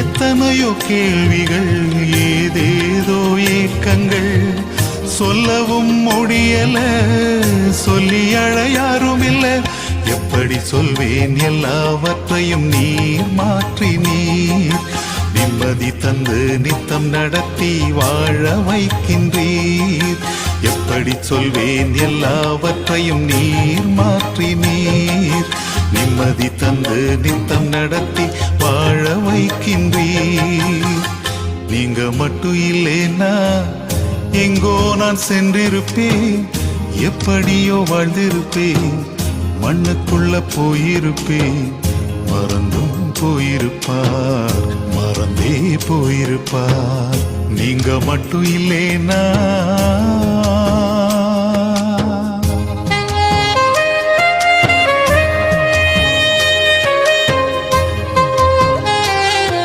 எத்தனையோ கேள்விகள், ஏதேதோ ஏக்கங்கள், சொல்லவும் முடியல, சொல்லி அழ யாரும் இல்ல. எப்படி சொல்வேன் எல்லாவற்றையும் நீர் மாற்றி நீர் நிம்மதி தந்து நித்தம் நடத்தி வாழ வைக்கின்றீர். எப்படி சொல்வேன் எல்லாவற்றையும் நீர் மாற்றி நீர் நிம்மதி தந்து நித்தம் நடத்தி வாழ வைக்கின்றீர். நீங்க மட்டும் இல்லைன்னா எங்கோ நான் சென்றிருப்பேன், எப்படியோ வாழ்ந்திருப்பேன், மண்ணுக்குள்ள போயிருப்பேன். மறந்தும் போயிருப்பார், மறந்தே போயிருப்பார். நீங்க மட்டும் இல்லைனா